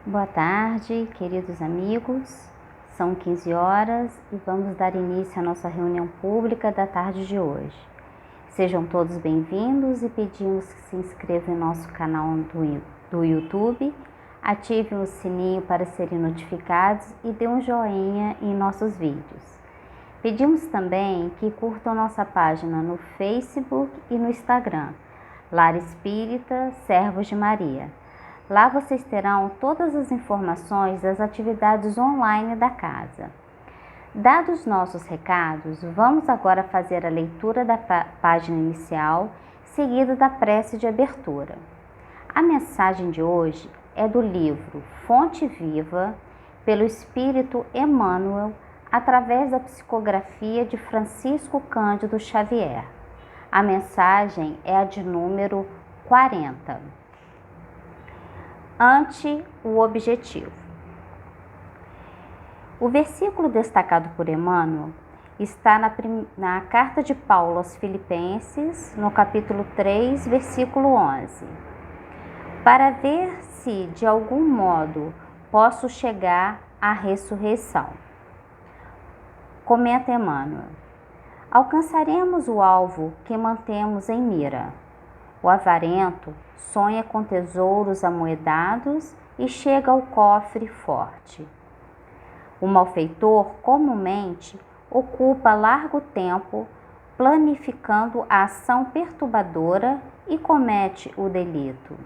Boa tarde, queridos amigos. São 15 horas e vamos dar início à nossa reunião pública da tarde de hoje. Sejam todos bem-vindos e pedimos que se inscrevam em nosso canal do YouTube, ativem o sininho para serem notificados e dê um joinha em nossos vídeos. Pedimos também que curtam nossa página no Facebook e no Instagram, Lar Espírita Servos de Maria. Lá vocês terão todas as informações das atividades online da casa. Dados nossos recados, vamos agora fazer a leitura da página inicial, seguida da prece de abertura. A mensagem de hoje é do livro Fonte Viva, pelo Espírito Emmanuel, através da psicografia de Francisco Cândido Xavier. A mensagem é a de número 40. Ante o objetivo. O versículo destacado por Emmanuel está na carta de Paulo aos Filipenses, no capítulo 3, versículo 11. Para ver se de algum modo posso chegar à ressurreição. Comenta Emmanuel: alcançaremos o alvo que mantemos em mira. O avarento sonha com tesouros amoedados e chega ao cofre forte. O malfeitor comumente ocupa largo tempo planificando a ação perturbadora e comete o delito.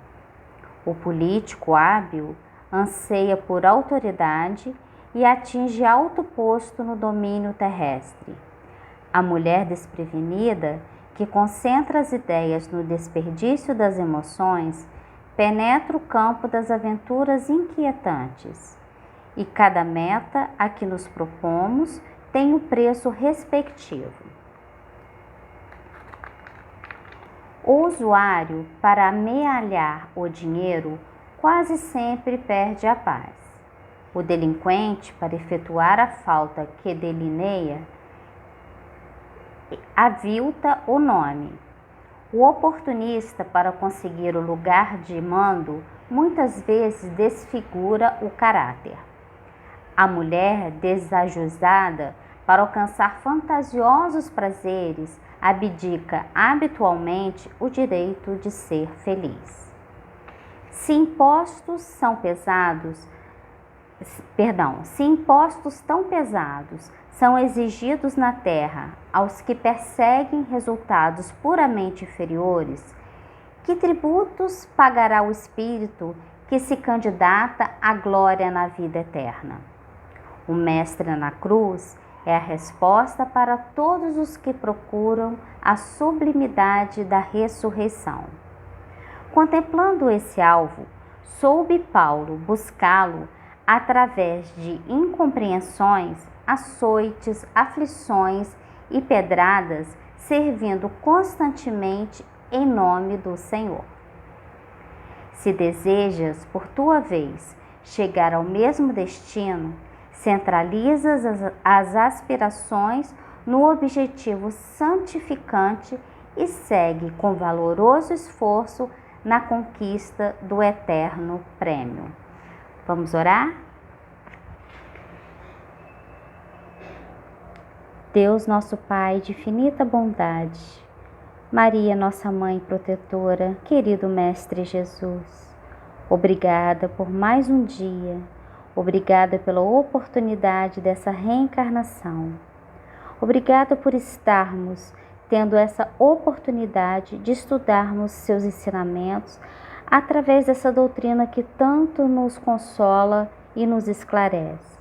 O político hábil anseia por autoridade e atinge alto posto no domínio terrestre. A mulher desprevenida, que concentra as ideias no desperdício das emoções, penetra o campo das aventuras inquietantes. E cada meta a que nos propomos tem o preço respectivo. O usuário, para amealhar o dinheiro, quase sempre perde a paz. O delinquente, para efetuar a falta que delineia, avilta o nome. O oportunista, para conseguir o lugar de mando, muitas vezes desfigura o caráter. A mulher desajuizada, para alcançar fantasiosos prazeres, abdica habitualmente o direito de ser feliz. Se impostos tão pesados são exigidos na terra aos que perseguem resultados puramente inferiores, que tributos pagará o espírito que se candidata à glória na vida eterna? O Mestre na cruz é a resposta para todos os que procuram a sublimidade da ressurreição. Contemplando esse alvo, soube Paulo buscá-lo através de incompreensões, açoites, aflições e pedradas, servindo constantemente em nome do Senhor. Se desejas, por tua vez, chegar ao mesmo destino, centralizas as aspirações no objetivo santificante e segue com valoroso esforço na conquista do eterno prêmio. Vamos orar? Deus, nosso Pai de infinita bondade, Maria, nossa Mãe protetora, querido Mestre Jesus, obrigada por mais um dia, obrigada pela oportunidade dessa reencarnação, obrigada por estarmos tendo essa oportunidade de estudarmos seus ensinamentos através dessa doutrina que tanto nos consola e nos esclarece.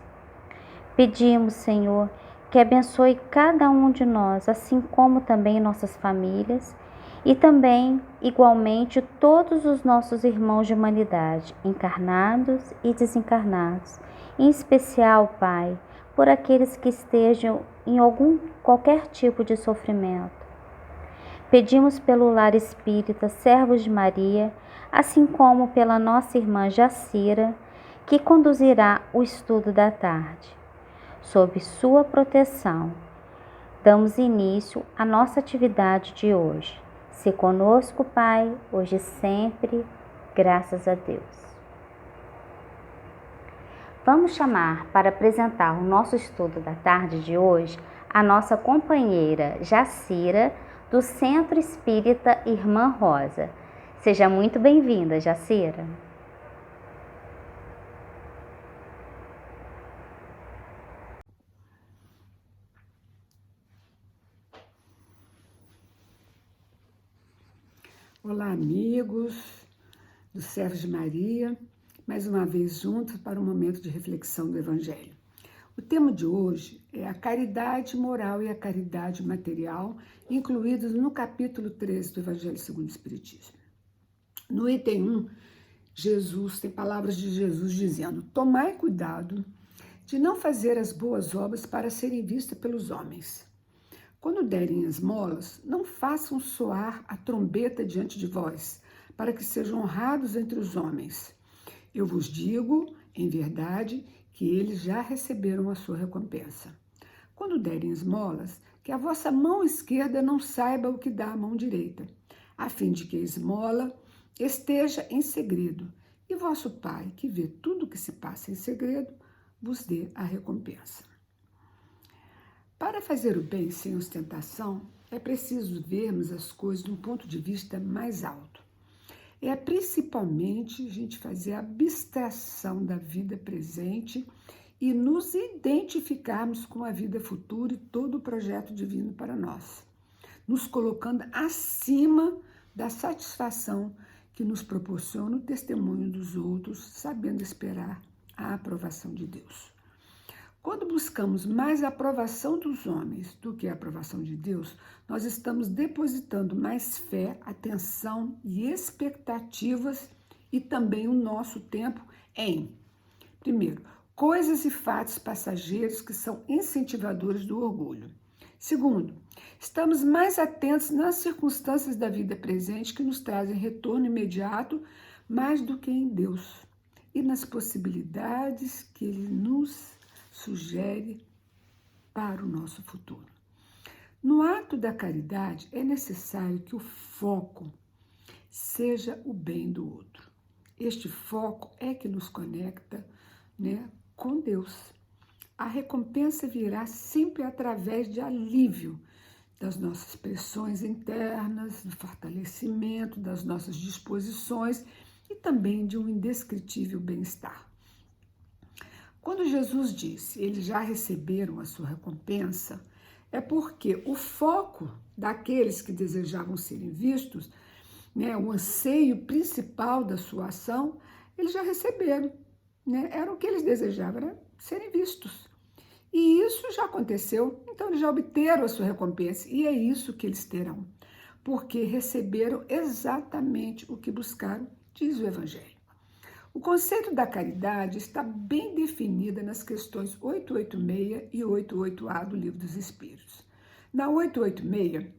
Pedimos, Senhor, que abençoe cada um de nós, assim como também nossas famílias e também, igualmente, todos os nossos irmãos de humanidade, encarnados e desencarnados, em especial, Pai, por aqueles que estejam em qualquer tipo de sofrimento. Pedimos pelo Lar Espírita Servos de Maria, assim como pela nossa irmã Jacira, que conduzirá o estudo da tarde. Sob sua proteção, damos início à nossa atividade de hoje. Se conosco, Pai, hoje e sempre, graças a Deus. Vamos chamar para apresentar o nosso estudo da tarde de hoje a nossa companheira Jacira, do Centro Espírita Irmã Rosa. Seja muito bem-vinda, Jacira. Olá, amigos do Servos de Maria, mais uma vez juntos para um momento de reflexão do Evangelho. O tema de hoje é a caridade moral e a caridade material, incluídos no capítulo 13 do Evangelho segundo o Espiritismo. No item 1, tem palavras de Jesus dizendo: tomai cuidado de não fazer as boas obras para serem vistas pelos homens. Quando derem esmolas, não façam soar a trombeta diante de vós, para que sejam honrados entre os homens. Eu vos digo, em verdade, que eles já receberam a sua recompensa. Quando derem esmolas, que a vossa mão esquerda não saiba o que dá a mão direita, a fim de que a esmola esteja em segredo, e vosso Pai, que vê tudo o que se passa em segredo, vos dê a recompensa. Para fazer o bem sem ostentação, é preciso vermos as coisas de um ponto de vista mais alto. É principalmente a gente fazer a abstração da vida presente e nos identificarmos com a vida futura e todo o projeto divino para nós, nos colocando acima da satisfação que nos proporciona o testemunho dos outros, sabendo esperar a aprovação de Deus. Quando buscamos mais a aprovação dos homens do que a aprovação de Deus, nós estamos depositando mais fé, atenção e expectativas e também o nosso tempo em, primeiro, coisas e fatos passageiros que são incentivadores do orgulho. Segundo, estamos mais atentos nas circunstâncias da vida presente que nos trazem retorno imediato mais do que em Deus e nas possibilidades que Ele nos sugere para o nosso futuro. No ato da caridade, é necessário que o foco seja o bem do outro. Este foco é que nos conecta, com Deus. A recompensa virá sempre através de alívio das nossas pressões internas, do fortalecimento das nossas disposições e também de um indescritível bem-estar. Quando Jesus disse, eles já receberam a sua recompensa, é porque o foco daqueles que desejavam serem vistos, o anseio principal da sua ação, eles já receberam. Era o que eles desejavam, era serem vistos. E isso já aconteceu, então eles já obteram a sua recompensa, e é isso que eles terão, porque receberam exatamente o que buscaram, diz o Evangelho. O conceito da caridade está bem definida nas questões 886 e 88A do Livro dos Espíritos. Na 886,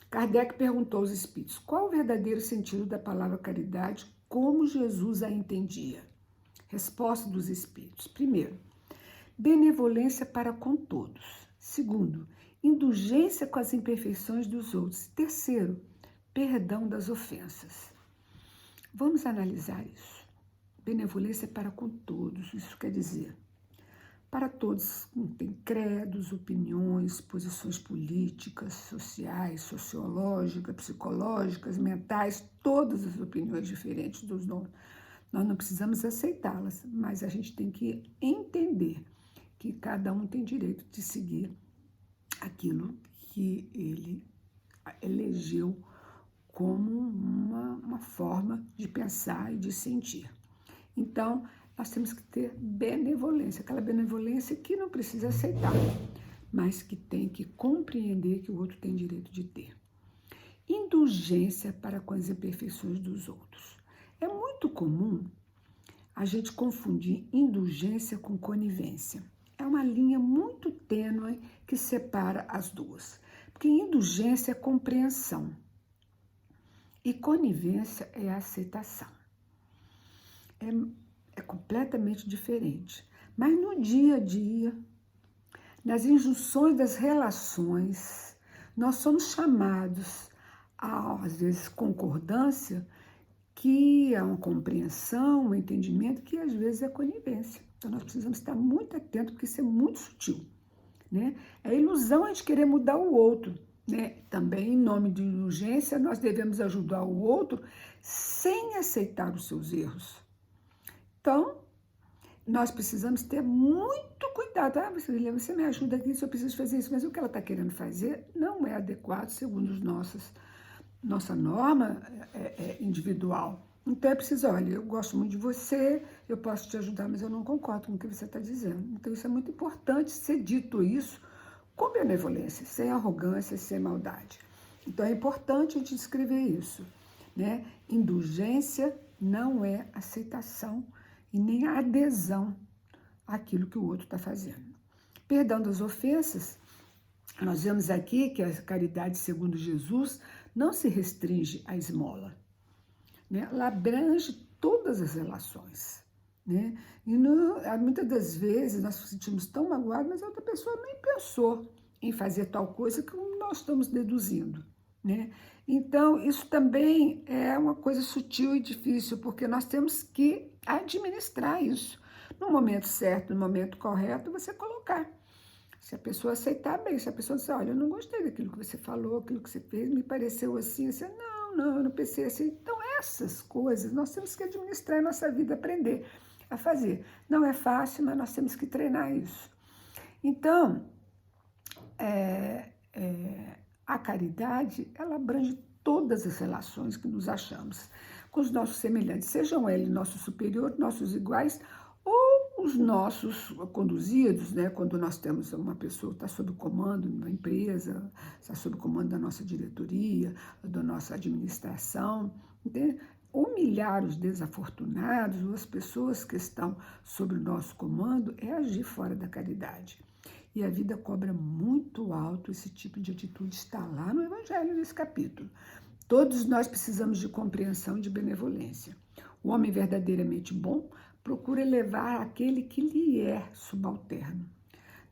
Kardec perguntou aos espíritos qual o verdadeiro sentido da palavra caridade, como Jesus a entendia. Resposta dos espíritos. Primeiro, benevolência para com todos. Segundo, indulgência com as imperfeições dos outros. Terceiro, perdão das ofensas. Vamos analisar isso. Benevolência para com todos, isso quer dizer, para todos que têm credos, opiniões, posições políticas, sociais, sociológicas, psicológicas, mentais, todas as opiniões diferentes dos nossos. Nós não precisamos aceitá-las, mas a gente tem que entender que cada um tem direito de seguir aquilo que ele elegeu como uma forma de pensar e de sentir. Então, nós temos que ter benevolência, aquela benevolência que não precisa aceitar, mas que tem que compreender que o outro tem direito de ter. Indulgência para com as imperfeições dos outros. É muito comum a gente confundir indulgência com conivência. É uma linha muito tênue que separa as duas, porque indulgência é compreensão e conivência é aceitação. É completamente diferente. Mas no dia a dia, nas injunções das relações, nós somos chamados a, às vezes, concordância, que é uma compreensão, um entendimento, que às vezes é conivência. Então, nós precisamos estar muito atentos, porque isso é muito sutil, né? É a ilusão de querer mudar o outro, né? Também, em nome de urgência, nós devemos ajudar o outro sem aceitar os seus erros. Então, nós precisamos ter muito cuidado. Ah, você me ajuda aqui se eu preciso fazer isso, mas o que ela está querendo fazer não é adequado segundo nossa norma individual. Então é preciso, olha, eu gosto muito de você, eu posso te ajudar, mas eu não concordo com o que você está dizendo. Então isso é muito importante ser dito isso com benevolência, sem arrogância, sem maldade. Então é importante a gente escrever isso, né? Indulgência não é aceitação e nem adesão àquilo que o outro está fazendo. Perdão das ofensas, nós vemos aqui que a caridade segundo Jesus não se restringe à esmola, né? Ela abrange todas as relações, né? E muitas das vezes nós nos sentimos tão magoados, mas a outra pessoa nem pensou em fazer tal coisa que nós estamos deduzindo, né? Então, isso também é uma coisa sutil e difícil, porque nós temos que administrar isso. No momento certo, no momento correto, você colocar. Se a pessoa aceitar, bem. Se a pessoa disser, olha, eu não gostei daquilo que você falou, aquilo que você fez, me pareceu assim, assim, não, eu não pensei assim. Então, essas coisas nós temos que administrar em nossa vida, aprender a fazer. Não é fácil, mas nós temos que treinar isso. Então, a caridade, ela abrange todas as relações que nos achamos com os nossos semelhantes, sejam eles nossos superiores, nossos iguais, ou os nossos conduzidos, né? Quando nós temos uma pessoa que está sob o comando de uma empresa, está sob o comando da nossa diretoria, da nossa administração, entende? Humilhar os desafortunados, ou as pessoas que estão sob o nosso comando, é agir fora da caridade. E a vida cobra muito alto esse tipo de atitude, está lá no Evangelho, nesse capítulo. Todos nós precisamos de compreensão e de benevolência. O homem verdadeiramente bom procura elevar aquele que lhe é subalterno,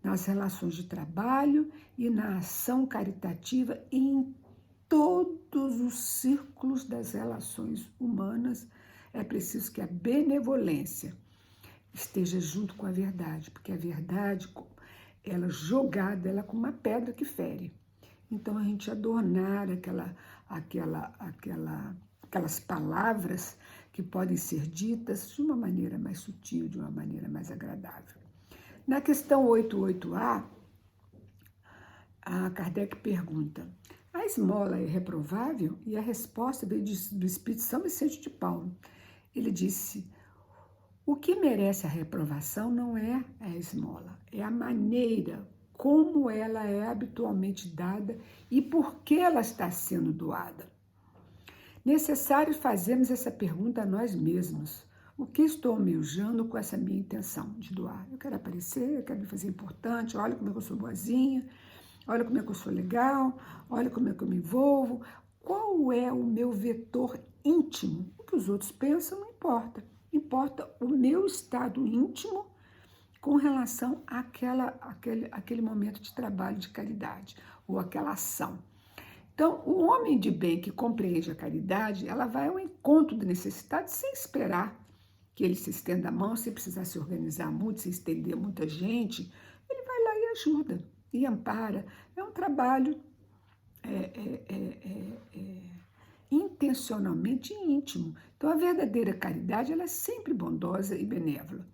nas relações de trabalho e na ação caritativa e em todos os círculos das relações humanas. É preciso que a benevolência esteja junto com a verdade, porque a verdade, ela jogada, ela é como uma pedra que fere. Então, a gente adornar aquelas palavras que podem ser ditas de uma maneira mais sutil, de uma maneira mais agradável. Na questão 88A, a Kardec pergunta, a esmola é reprovável? E a resposta veio do Espírito São Vicente de Paulo. Ele disse, o que merece a reprovação não é a esmola, é a maneira como ela é habitualmente dada e por que ela está sendo doada. Necessário fazermos essa pergunta a nós mesmos. O que estou almejando com essa minha intenção de doar? Eu quero aparecer, eu quero me fazer importante, olha como é que eu sou boazinha, olha como é que eu sou legal, olha como é que eu me envolvo. Qual é o meu vetor íntimo? O que os outros pensam não importa. Importa o meu estado íntimo com relação àquele momento de trabalho de caridade, ou aquela ação. Então, o homem de bem que compreende a caridade, ela vai ao encontro do necessitado sem esperar que ele se estenda a mão, sem precisar se organizar muito, sem estender muita gente, ele vai lá e ajuda, e ampara. É um trabalho intencionalmente íntimo. Então, a verdadeira caridade, ela é sempre bondosa e benévola.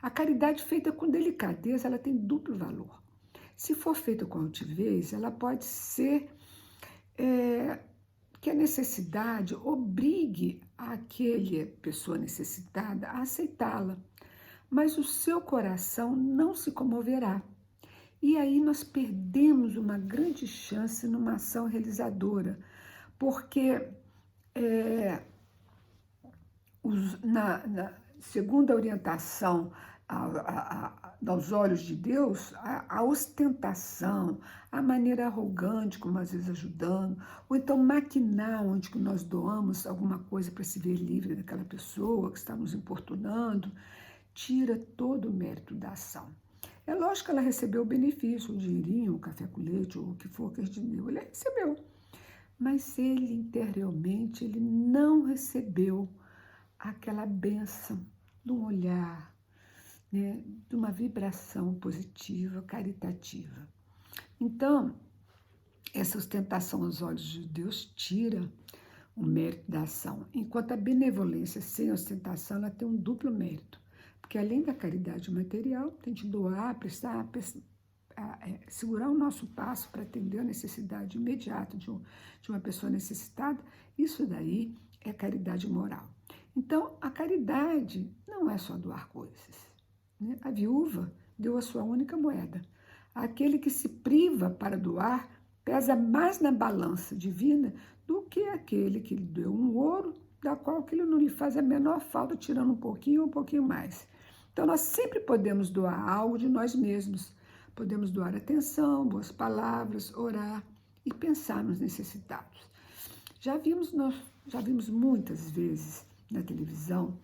A caridade feita com delicadeza, ela tem duplo valor. Se for feita com altivez, ela pode ser que a necessidade obrigue aquela pessoa necessitada a aceitá-la, mas o seu coração não se comoverá. E aí nós perdemos uma grande chance numa ação realizadora, porque segundo a orientação aos olhos de Deus, a ostentação, a maneira arrogante, como às vezes ajudando, ou então maquinar onde que nós doamos alguma coisa para se ver livre daquela pessoa que está nos importunando, tira todo o mérito da ação. É lógico que ela recebeu o benefício, o dinheirinho, o café com leite, ou o que for que a gente deu, ele recebeu. Mas ele interiormente, ele não recebeu aquela bênção de um olhar, né, de uma vibração positiva, caritativa. Então, essa ostentação aos olhos de Deus tira o mérito da ação, enquanto a benevolência sem ostentação ela tem um duplo mérito, porque além da caridade material, tem de doar, prestar, segurar o nosso passo para atender a necessidade imediata de uma pessoa necessitada, isso daí é caridade moral. Então, a caridade não é só doar coisas, né? A viúva deu a sua única moeda. Aquele que se priva para doar pesa mais na balança divina do que aquele que lhe deu um ouro, da qual aquilo não lhe faz a menor falta, tirando um pouquinho mais. Então, nós sempre podemos doar algo de nós mesmos. Podemos doar atenção, boas palavras, orar e pensar nos necessitados. Já vimos muitas vezes na televisão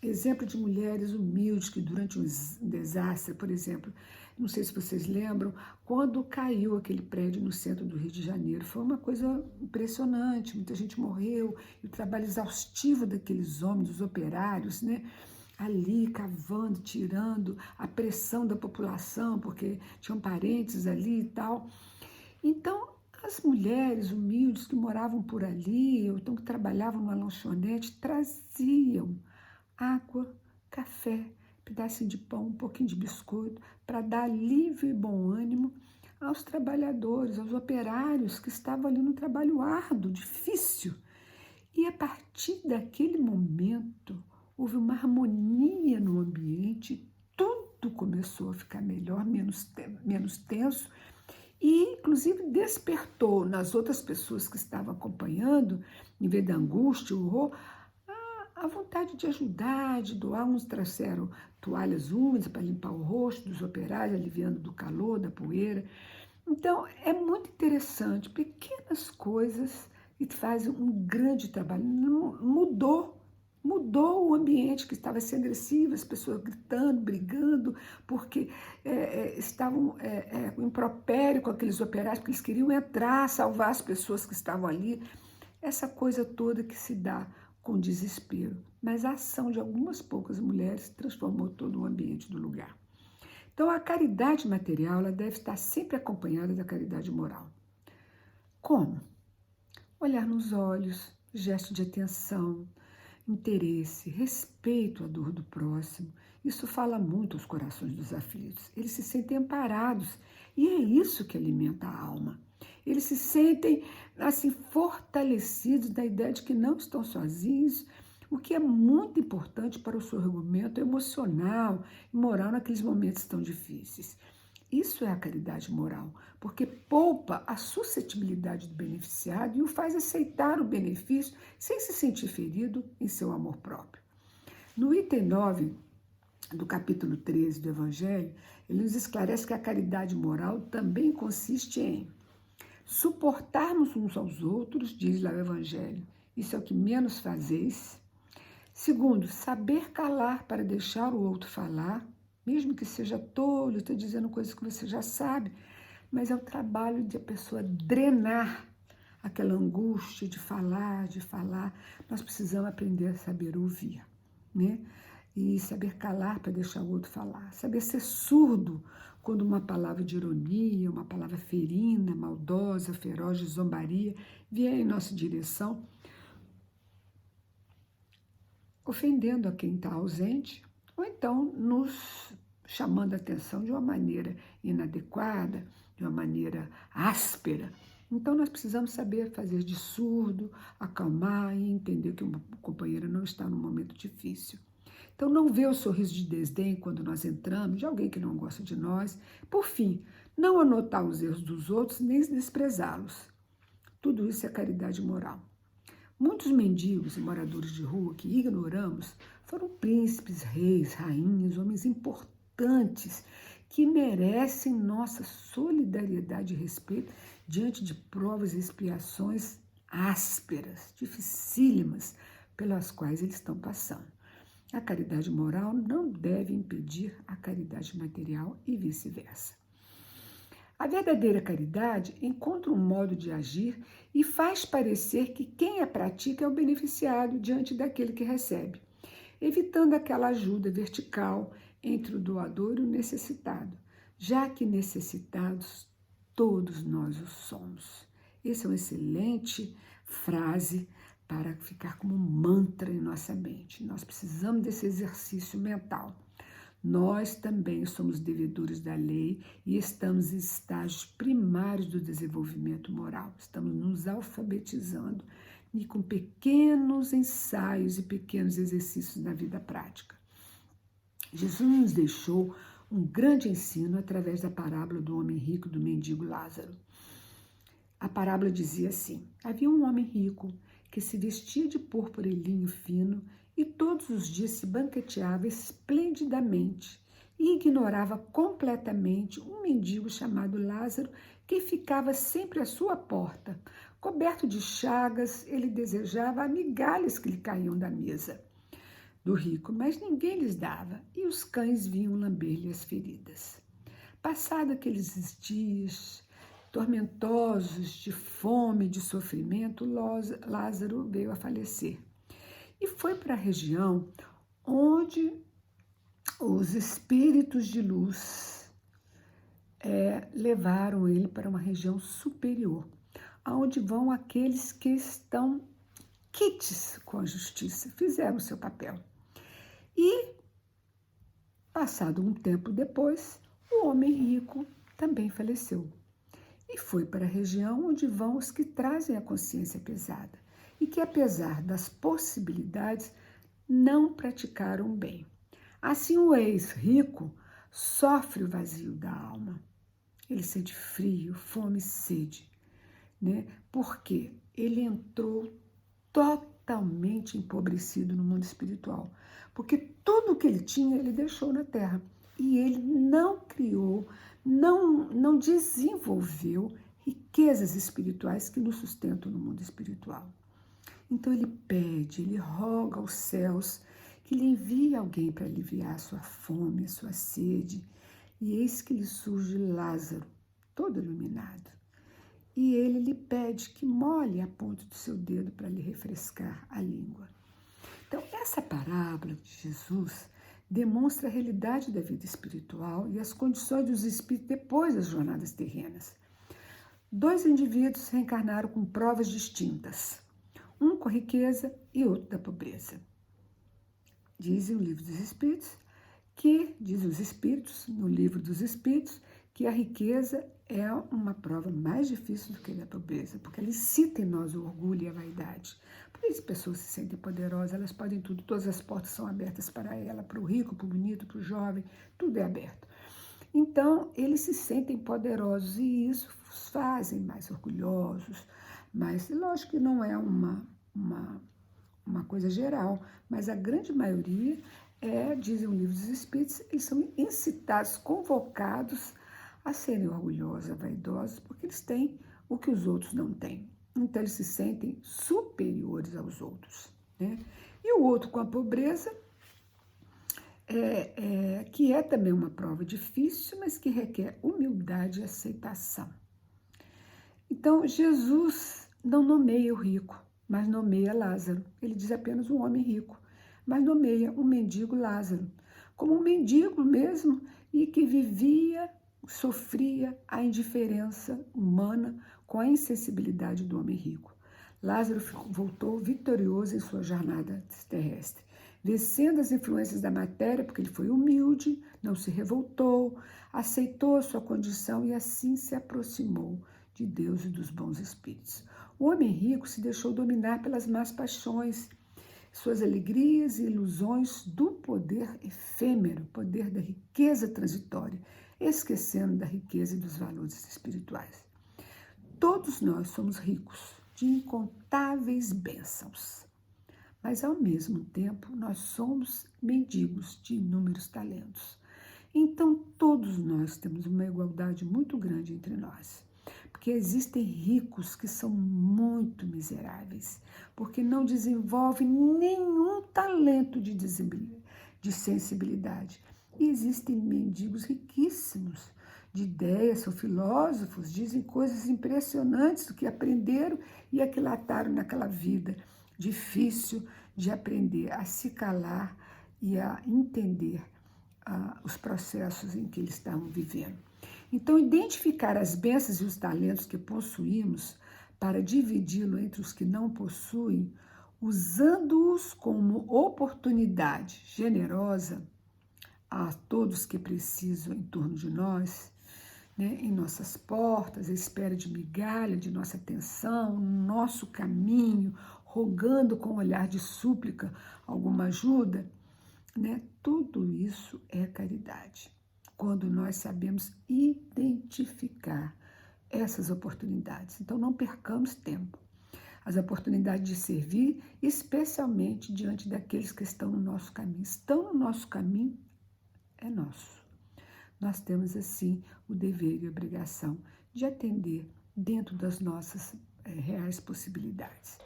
exemplo de mulheres humildes que durante um desastre, por exemplo, não sei se vocês lembram, quando caiu aquele prédio no centro do Rio de Janeiro, foi uma coisa impressionante, muita gente morreu, e o trabalho exaustivo daqueles homens, dos operários, né? Ali cavando, tirando a pressão da população, porque tinham parentes ali e tal. Então, as mulheres humildes que moravam por ali, ou então que trabalhavam numa lanchonete, traziam água, café, pedacinho de pão, um pouquinho de biscoito, para dar alívio e bom ânimo aos trabalhadores, aos operários que estavam ali no trabalho árduo, difícil. E a partir daquele momento, houve uma harmonia no ambiente, tudo começou a ficar melhor, menos tenso, e inclusive despertou nas outras pessoas que estavam acompanhando, em vez da angústia, o horror, a vontade de ajudar, de doar. Uns trouxeram toalhas úmidas para limpar o rosto dos operários, aliviando do calor, da poeira. Então, é muito interessante, pequenas coisas que fazem um grande trabalho. Mudou o ambiente que estava sendo agressivo, as pessoas gritando, brigando, porque estavam com impropério com aqueles operários, porque eles queriam entrar, salvar as pessoas que estavam ali. Essa coisa toda que se dá com desespero. Mas a ação de algumas poucas mulheres transformou todo o ambiente do lugar. Então, a caridade material ela deve estar sempre acompanhada da caridade moral. Como? Olhar nos olhos, gesto de atenção, interesse, respeito à dor do próximo. Isso fala muito aos corações dos aflitos. Eles se sentem amparados e é isso que alimenta a alma. Eles se sentem assim fortalecidos da ideia de que não estão sozinhos, o que é muito importante para o seu argumento emocional e moral naqueles momentos tão difíceis. Isso é a caridade moral, porque poupa a suscetibilidade do beneficiado e o faz aceitar o benefício sem se sentir ferido em seu amor próprio. No item 9 do capítulo 13 do Evangelho, ele nos esclarece que a caridade moral também consiste em suportarmos uns aos outros, diz lá o Evangelho. Isso é o que menos fazeis. Segundo, saber calar para deixar o outro falar, mesmo que seja tolo, estou dizendo coisas que você já sabe, mas é o trabalho de a pessoa drenar aquela angústia de falar, Nós precisamos aprender a saber ouvir, né? E saber calar para deixar o outro falar. Saber ser surdo quando uma palavra de ironia, uma palavra ferina, maldosa, feroz, de zombaria, vier em nossa direção, ofendendo a quem está ausente, ou então nos chamando a atenção de uma maneira inadequada, de uma maneira áspera. Então, nós precisamos saber fazer de surdo, acalmar e entender que o companheiro não está num momento difícil. Então, não vê o sorriso de desdém quando nós entramos, de alguém que não gosta de nós. Por fim, não anotar os erros dos outros, nem desprezá-los. Tudo isso é caridade moral. Muitos mendigos e moradores de rua que ignoramos foram príncipes, reis, rainhas, homens importantes que merecem nossa solidariedade e respeito diante de provas e expiações ásperas, dificílimas, pelas quais eles estão passando. A caridade moral não deve impedir a caridade material e vice-versa. A verdadeira caridade encontra um modo de agir e faz parecer que quem a pratica é o beneficiado diante daquele que recebe, evitando aquela ajuda vertical entre o doador e o necessitado, já que necessitados todos nós o somos. Essa é uma excelente frase para ficar como um mantra em nossa mente. Nós precisamos desse exercício mental. Nós também somos devedores da lei e estamos em estágios primários do desenvolvimento moral. Estamos nos alfabetizando e com pequenos ensaios e pequenos exercícios na vida prática. Jesus nos deixou um grande ensino através da parábola do homem rico e do mendigo Lázaro. A parábola dizia assim: havia um homem rico que se vestia de púrpura e linho fino e todos os dias se banqueteava esplendidamente e ignorava completamente um mendigo chamado Lázaro que ficava sempre à sua porta. Coberto de chagas, ele desejava migalhas que lhe caíam da mesa do rico, mas ninguém lhes dava, e os cães vinham lamber-lhe as feridas. Passado aqueles dias tormentosos de fome e de sofrimento, Lázaro veio a falecer. E foi para a região onde os espíritos de luz levaram ele para uma região superior, aonde vão aqueles que estão quites com a justiça, fizeram o seu papel. E, passado um tempo depois, o homem rico também faleceu. E foi para a região onde vão os que trazem a consciência pesada e que, apesar das possibilidades, não praticaram o bem. Assim, o ex-rico sofre o vazio da alma. Ele sente frio, fome e sede, né? Porque ele entrou totalmente empobrecido no mundo espiritual. Porque tudo o que ele tinha, ele deixou na terra. E ele não criou, não desenvolveu riquezas espirituais que nos sustentam no mundo espiritual. Então ele pede, ele roga aos céus que lhe envie alguém para aliviar a sua fome, a sua sede. E eis que lhe surge Lázaro, todo iluminado. E ele lhe pede que molhe a ponta do seu dedo para lhe refrescar a língua. Então, essa parábola de Jesus demonstra a realidade da vida espiritual e as condições dos espíritos depois das jornadas terrenas. Dois indivíduos reencarnaram com provas distintas, um com riqueza e outro da pobreza. Dizem o livro dos espíritos dizem os espíritos, no livro dos espíritos, que a riqueza é uma prova mais difícil do que a pobreza, porque ela incita em nós o orgulho e a vaidade. Por isso as pessoas se sentem poderosas, elas podem tudo, todas as portas são abertas para ela, para o rico, para o bonito, para o jovem, tudo é aberto. Então, eles se sentem poderosos e isso os fazem mais orgulhosos, mas lógico que não é uma coisa geral, mas a grande maioria dizem o livro dos espíritos, eles são incitados, convocados a serem orgulhosos, vaidosos, porque eles têm o que os outros não têm. Então, eles se sentem superiores aos outros, né? E o outro com a pobreza, que é também uma prova difícil, mas que requer humildade e aceitação. Então, Jesus não nomeia o rico, mas nomeia Lázaro. Ele diz apenas um homem rico, mas nomeia um mendigo Lázaro, como um mendigo mesmo, e que sofria a indiferença humana com a insensibilidade do homem rico. Lázaro voltou vitorioso em sua jornada terrestre, vencendo as influências da matéria, porque ele foi humilde, não se revoltou, aceitou a sua condição e assim se aproximou de Deus e dos bons espíritos. O homem rico se deixou dominar pelas más paixões, suas alegrias e ilusões do poder efêmero, poder da riqueza transitória, esquecendo da riqueza e dos valores espirituais. Todos nós somos ricos de incontáveis bênçãos, mas ao mesmo tempo nós somos mendigos de inúmeros talentos. Então todos nós temos uma igualdade muito grande entre nós, porque existem ricos que são muito miseráveis, porque não desenvolvem nenhum talento de sensibilidade. E existem mendigos riquíssimos de ideias, são filósofos, dizem coisas impressionantes do que aprenderam e aquilataram naquela vida difícil de aprender a se calar e a entender os processos em que eles estavam vivendo. Então, identificar as bênçãos e os talentos que possuímos para dividi-lo entre os que não possuem, usando-os como oportunidade generosa a todos que precisam em torno de nós, né, em nossas portas, à espera de migalha, de nossa atenção, no nosso caminho, rogando com um olhar de súplica alguma ajuda, né? Tudo isso é caridade. Quando nós sabemos identificar essas oportunidades. Então, não percamos tempo. As oportunidades de servir, especialmente diante daqueles que estão no nosso caminho. Estão no nosso caminho, é nosso. Nós temos, assim, o dever e a obrigação de atender dentro das nossas reais possibilidades.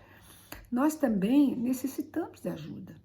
Nós também necessitamos de ajuda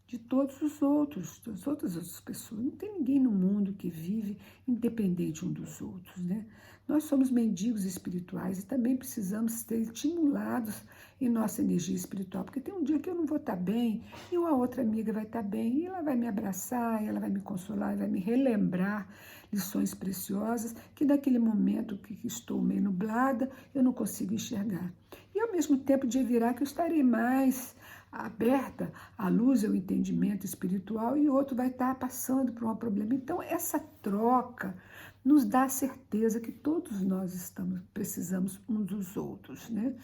de todos os outros, das outras pessoas. Não tem ninguém no mundo que vive independente um dos outros, né? Nós somos mendigos espirituais e também precisamos ser estimulados em nossa energia espiritual, porque tem um dia que eu não vou estar bem e uma outra amiga vai estar bem e ela vai me abraçar, e ela vai me consolar, vai me relembrar lições preciosas que naquele momento que estou meio nublada eu não consigo enxergar. E ao mesmo tempo de virar que eu estarei mais aberta à luz e ao entendimento espiritual e o outro vai estar passando por um problema. Então, essa troca nos dá a certeza que todos nós precisamos uns dos outros, né?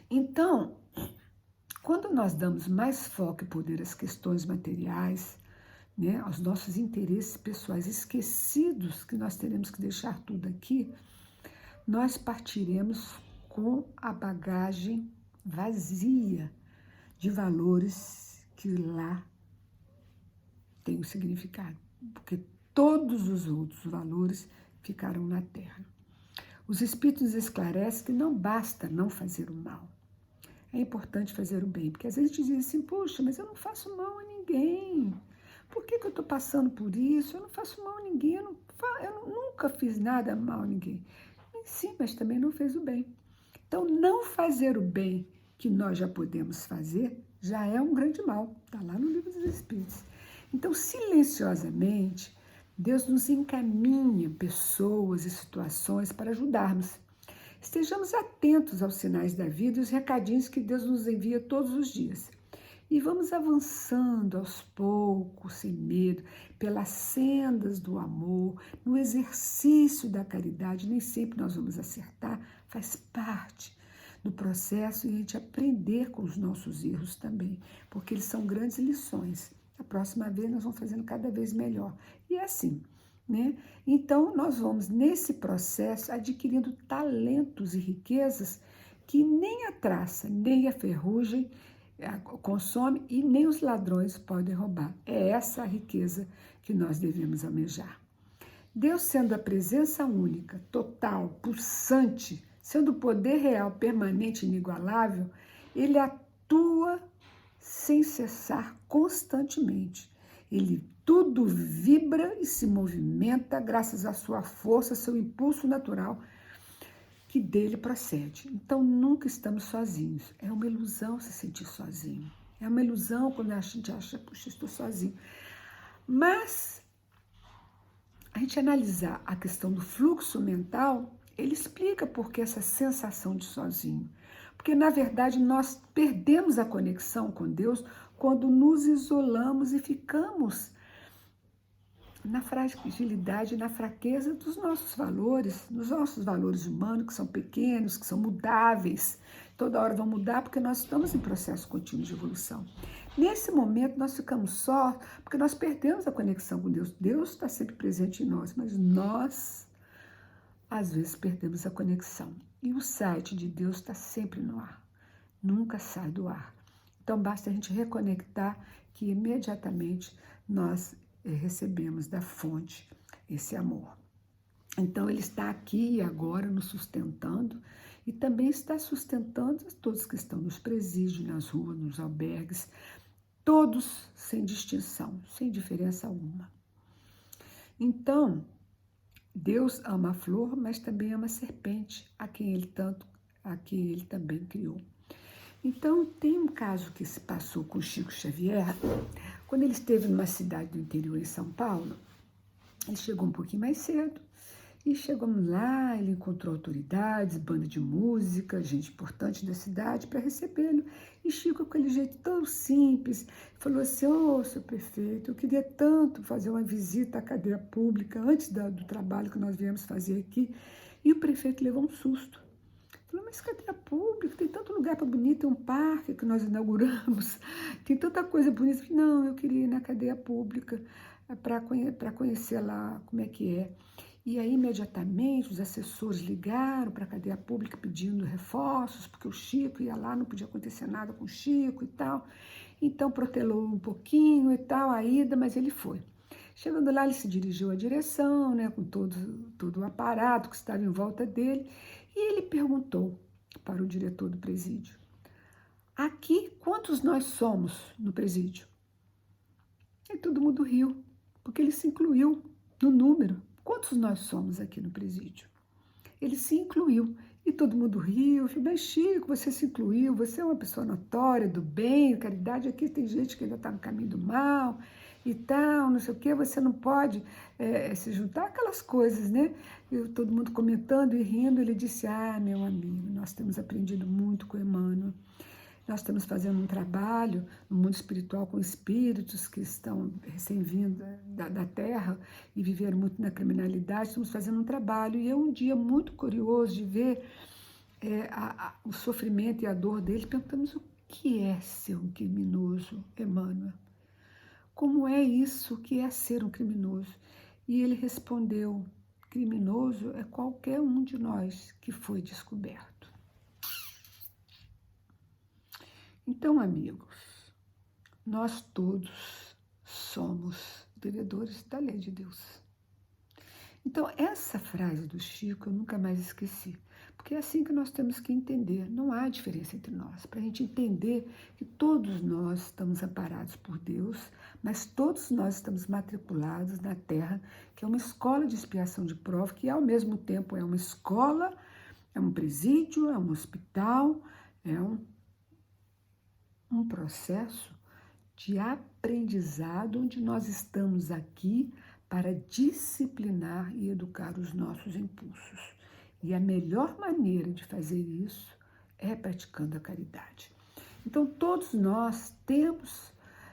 Então, quando nós damos mais foco e poder às questões materiais, né, aos nossos interesses pessoais, esquecidos que nós teremos que deixar tudo aqui, nós partiremos com a bagagem vazia de valores que lá tem um significado, porque todos os outros valores ficarão na Terra. Os Espíritos nos esclarecem que não basta não fazer o mal. É importante fazer o bem, porque às vezes dizem assim, poxa, mas eu não faço mal a ninguém. Por que eu estou passando por isso? Eu não faço mal a ninguém, eu nunca fiz nada mal a ninguém. Sim, mas também não fez o bem. Então, não fazer o bem que nós já podemos fazer já é um grande mal. Está lá no Livro dos Espíritos. Então, silenciosamente, Deus nos encaminha pessoas e situações para ajudarmos. Estejamos atentos aos sinais da vida e os recadinhos que Deus nos envia todos os dias. E vamos avançando aos poucos, sem medo, pelas sendas do amor, no exercício da caridade. Nem sempre nós vamos acertar, faz parte do processo e a gente aprender com os nossos erros também, porque eles são grandes lições. A próxima vez nós vamos fazendo cada vez melhor. E é assim, né? Então, nós vamos, nesse processo, adquirindo talentos e riquezas que nem a traça, nem a ferrugem consome e nem os ladrões podem roubar. É essa a riqueza que nós devemos almejar. Deus, sendo a presença única, total, pulsante, sendo o poder real, permanente e inigualável, ele atua sem cessar constantemente. Ele tudo vibra e se movimenta graças à sua força, seu impulso natural, que dele procede. Então, nunca estamos sozinhos. É uma ilusão se sentir sozinho. É uma ilusão quando a gente acha, puxa, estou sozinho. Mas, a gente analisar a questão do fluxo mental, ele explica por que essa sensação de sozinho. Porque, na verdade, nós perdemos a conexão com Deus quando nos isolamos e ficamos na fragilidade, na fraqueza dos nossos valores humanos, que são pequenos, que são mudáveis, toda hora vão mudar porque nós estamos em processo contínuo de evolução. Nesse momento nós ficamos só porque nós perdemos a conexão com Deus. Deus está sempre presente em nós, mas nós, às vezes, perdemos a conexão. E o site de Deus está sempre no ar, nunca sai do ar. Então basta a gente reconectar que imediatamente nós recebemos da fonte esse amor. Então, ele está aqui e agora nos sustentando e também está sustentando todos que estão nos presídios, nas ruas, nos albergues, todos sem distinção, sem diferença alguma. Então, Deus ama a flor, mas também ama a serpente, a quem ele também criou. Então, tem um caso que se passou com Chico Xavier, Quando ele esteve numa cidade do interior em São Paulo, ele chegou um pouquinho mais cedo. E chegamos lá, ele encontrou autoridades, banda de música, gente importante da cidade para recebê-lo. E Chico, com aquele jeito tão simples, falou assim: ô, seu prefeito, eu queria tanto fazer uma visita à cadeia pública antes do trabalho que nós viemos fazer aqui. E o prefeito levou um susto. Falou: mas cadeia pública? Tem tanto lugar para bonito, tem um parque que nós inauguramos, tem tanta coisa bonita. Não, eu queria ir na cadeia pública para conhecer lá como é que é. E aí, imediatamente, os assessores ligaram para a cadeia pública pedindo reforços, porque o Chico ia lá, não podia acontecer nada com o Chico e tal. Então, protelou um pouquinho e tal, a ida, mas ele foi. Chegando lá, ele se dirigiu à direção, né, com todo o aparato que estava em volta dele, e ele perguntou para o diretor do presídio: aqui, quantos nós somos no presídio? E todo mundo riu, porque ele se incluiu no número. Quantos nós somos aqui no presídio? Ele se incluiu e todo mundo riu. Falei: mas Chico, você se incluiu, você é uma pessoa notória, do bem, caridade. Aqui tem gente que ainda está no caminho do mal e tal, não sei o quê, você não pode se juntar, aquelas coisas, né? E todo mundo comentando e rindo. Ele disse: ah, meu amigo, nós temos aprendido muito com Emmanuel. Nós estamos fazendo um trabalho no mundo espiritual com espíritos que estão recém-vindos da Terra e viveram muito na criminalidade. Estamos fazendo um trabalho e é um dia muito curioso de ver o sofrimento e a dor deles. Perguntamos: o que é ser um criminoso, Emmanuel? Como é isso que é ser um criminoso? E ele respondeu: criminoso é qualquer um de nós que foi descoberto. Então, amigos, nós todos somos devedores da lei de Deus. Então, essa frase do Chico eu nunca mais esqueci, porque é assim que nós temos que entender, não há diferença entre nós. Para a gente entender que todos nós estamos amparados por Deus, mas todos nós estamos matriculados na Terra, que é uma escola de expiação de prova, que ao mesmo tempo é uma escola, é um presídio, é um hospital, é um processo de aprendizado onde nós estamos aqui para disciplinar e educar os nossos impulsos. E a melhor maneira de fazer isso é praticando a caridade. Então, todos nós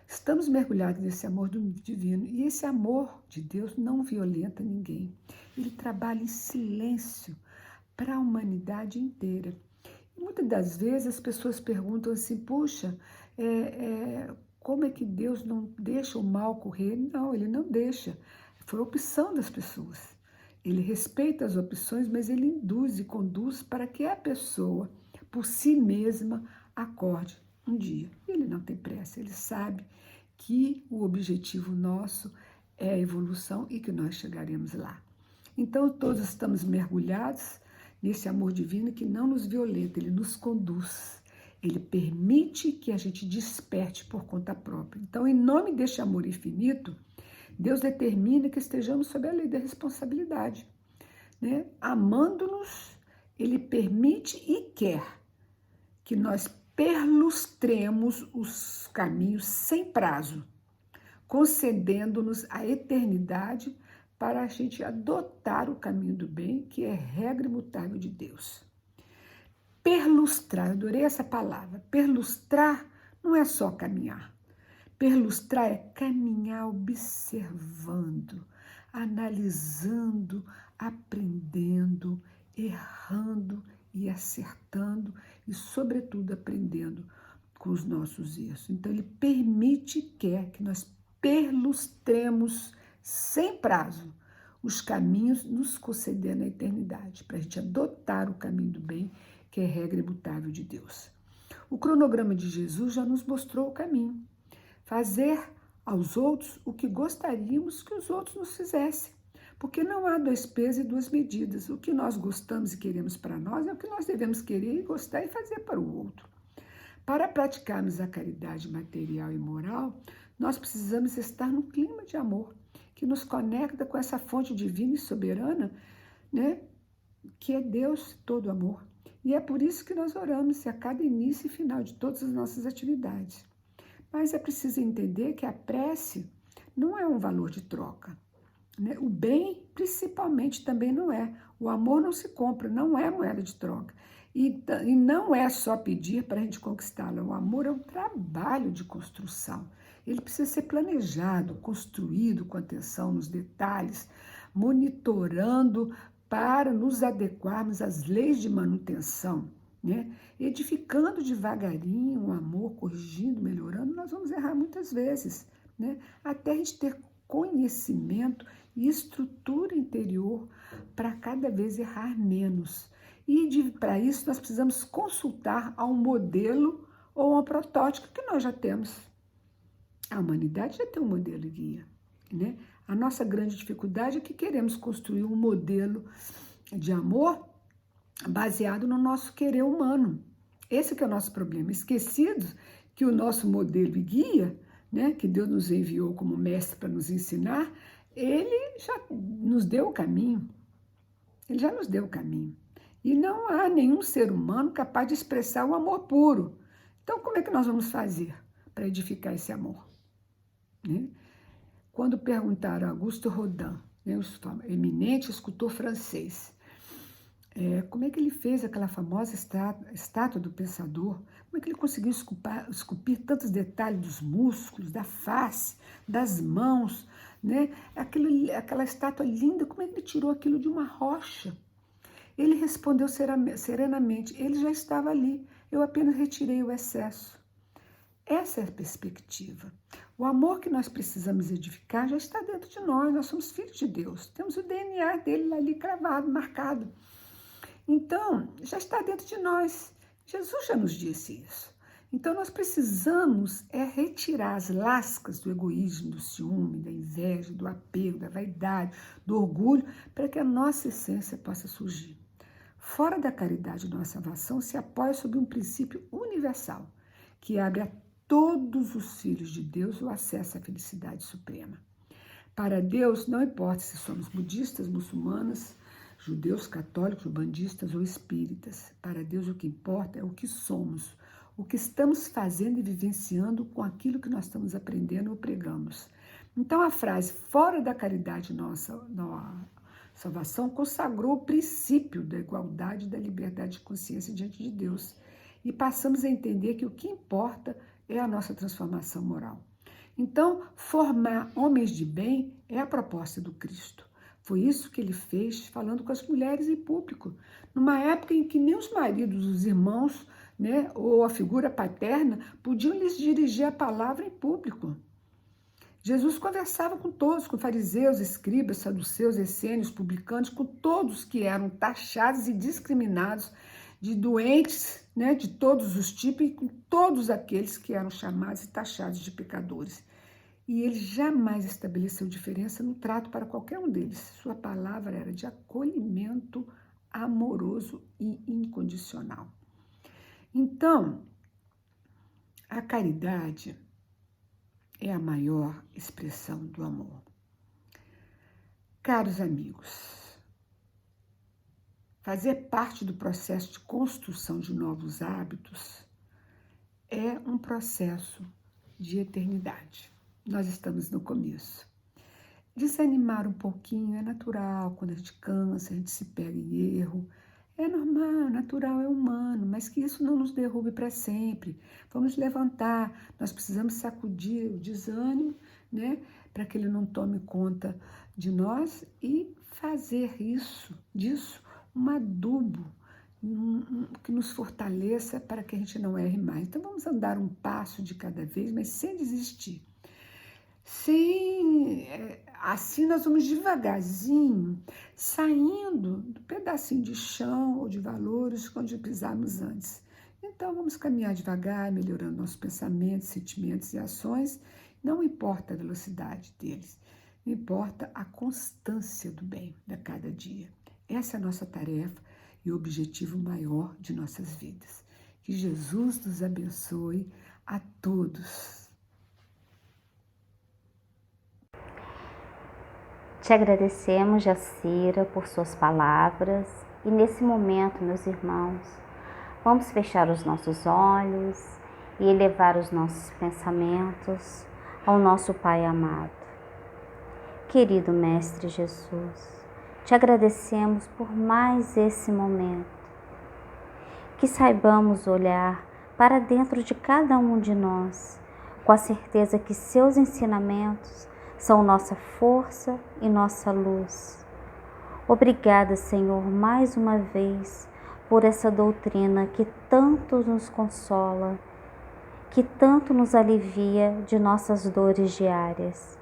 estamos mergulhados nesse amor do divino, e esse amor de Deus não violenta ninguém. Ele trabalha em silêncio para a humanidade inteira. Muitas das vezes as pessoas perguntam assim: puxa, como é que Deus não deixa o mal correr? Não, ele não deixa. Foi a opção das pessoas. Ele respeita as opções, mas ele induz e conduz para que a pessoa, por si mesma, acorde um dia. Ele não tem pressa, ele sabe que o objetivo nosso é a evolução e que nós chegaremos lá. Então, todos estamos mergulhados nesse amor divino que não nos violenta, ele nos conduz. Ele permite que a gente desperte por conta própria. Então, em nome deste amor infinito, Deus determina que estejamos sob a lei da responsabilidade, né? Amando-nos, ele permite e quer que nós perlustremos os caminhos sem prazo, concedendo-nos a eternidade para a gente adotar o caminho do bem, que é regra imutável de Deus. Perlustrar, eu adorei essa palavra. Perlustrar não é só caminhar. Perlustrar é caminhar observando, analisando, aprendendo, errando e acertando e, sobretudo, aprendendo com os nossos erros. Então, ele permite e quer que nós perlustremos sem prazo os caminhos, nos concedendo a eternidade, para a gente adotar o caminho do bem, que é a regra imutável de Deus. O cronograma de Jesus já nos mostrou o caminho. Fazer aos outros o que gostaríamos que os outros nos fizessem. Porque não há dois pesos e duas medidas. O que nós gostamos e queremos para nós é o que nós devemos querer e gostar e fazer para o outro. Para praticarmos a caridade material e moral, nós precisamos estar num clima de amor, que nos conecta com essa fonte divina e soberana, né? Que é Deus todo amor. E é por isso que nós oramos a cada início e final de todas as nossas atividades, Mas é preciso entender que a prece não é um valor de troca, né? O bem, principalmente, também não é. O amor não se compra, não é moeda de troca. E não é só pedir para a gente conquistá-lo. O amor é um trabalho de construção. Ele precisa ser planejado, construído com atenção nos detalhes, monitorando para nos adequarmos às leis de manutenção, né? Edificando devagarinho o amor, corrigindo, melhorando, nós vamos errar muitas vezes, né? Até a gente ter conhecimento e estrutura interior para cada vez errar menos. E para isso nós precisamos consultar a um modelo ou a um protótipo que nós já temos. A humanidade já tem um modelo e guia, né? A nossa grande dificuldade é que queremos construir um modelo de amor baseado no nosso querer humano. Esse que é o nosso problema. Esquecidos que o nosso modelo e guia, né, que Deus nos enviou como mestre para nos ensinar, ele já nos deu o caminho. Ele já nos deu o caminho. E não há nenhum ser humano capaz de expressar o amor puro. Então, como é que nós vamos fazer para edificar esse amor? Né? Quando perguntaram a Auguste Rodin, né, o eminente escultor francês, como é que ele fez aquela famosa estátua do pensador? Como é que ele conseguiu esculpir tantos detalhes dos músculos, da face, das mãos, né? Aquela estátua linda, como é que ele tirou aquilo de uma rocha? Ele respondeu serenamente, ele já estava ali, eu apenas retirei o excesso. Essa é a perspectiva. O amor que nós precisamos edificar já está dentro de nós somos filhos de Deus, temos o DNA dele ali cravado, marcado. Então, já está dentro de nós. Jesus já nos disse isso. Então, nós precisamos retirar as lascas do egoísmo, do ciúme, da inveja, do apego, da vaidade, do orgulho, para que a nossa essência possa surgir. Fora da caridade, nossa salvação se apoia sobre um princípio universal, que abre a todos os filhos de Deus o acesso à felicidade suprema. Para Deus, não importa se somos budistas, muçulmanas, judeus, católicos, bandistas ou espíritas. Para Deus o que importa é o que somos, o que estamos fazendo e vivenciando com aquilo que nós estamos aprendendo ou pregamos. Então a frase, fora da caridade nossa salvação, consagrou o princípio da igualdade e da liberdade de consciência diante de Deus. E passamos a entender que o que importa é a nossa transformação moral. Então, formar homens de bem é a proposta do Cristo. Foi isso que ele fez falando com as mulheres em público, numa época em que nem os maridos, os irmãos, né, ou a figura paterna podiam lhes dirigir a palavra em público. Jesus conversava com todos, com fariseus, escribas, saduceus, essênios, publicanos, com todos que eram taxados e discriminados, de doentes, né, de todos os tipos, e com todos aqueles que eram chamados e taxados de pecadores. E ele jamais estabeleceu diferença no trato para qualquer um deles. Sua palavra era de acolhimento amoroso e incondicional. Então, a caridade é a maior expressão do amor. Caros amigos, fazer parte do processo de construção de novos hábitos é um processo de eternidade. Nós estamos no começo. Desanimar um pouquinho é natural, quando a gente cansa, a gente se pega em erro. É normal, natural, é humano, mas que isso não nos derrube para sempre. Vamos levantar, nós precisamos sacudir o desânimo, né, para que ele não tome conta de nós e fazer disso um adubo que nos fortaleça para que a gente não erre mais. Então vamos andar um passo de cada vez, mas sem desistir. Assim nós vamos devagarzinho, saindo do pedacinho de chão ou de valores onde pisamos antes. Então vamos caminhar devagar, melhorando nossos pensamentos, sentimentos e ações. Não importa a velocidade deles, importa a constância do bem de cada dia. Essa é a nossa tarefa e o objetivo maior de nossas vidas. Que Jesus nos abençoe a todos. Te agradecemos, Jacira, por suas palavras. E nesse momento, meus irmãos, vamos fechar os nossos olhos e elevar os nossos pensamentos ao nosso Pai amado. Querido Mestre Jesus, te agradecemos por mais esse momento. Que saibamos olhar para dentro de cada um de nós, com a certeza que seus ensinamentos são nossa força e nossa luz. Obrigada, Senhor, mais uma vez, por essa doutrina que tanto nos consola, que tanto nos alivia de nossas dores diárias.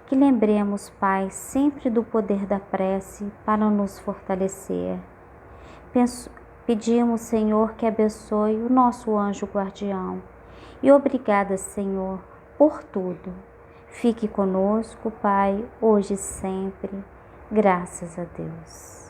Que lembremos, Pai, sempre do poder da prece para nos fortalecer. Pedimos, Senhor, que abençoe o nosso anjo guardião. E obrigada, Senhor, por tudo. Fique conosco, Pai, hoje e sempre. Graças a Deus.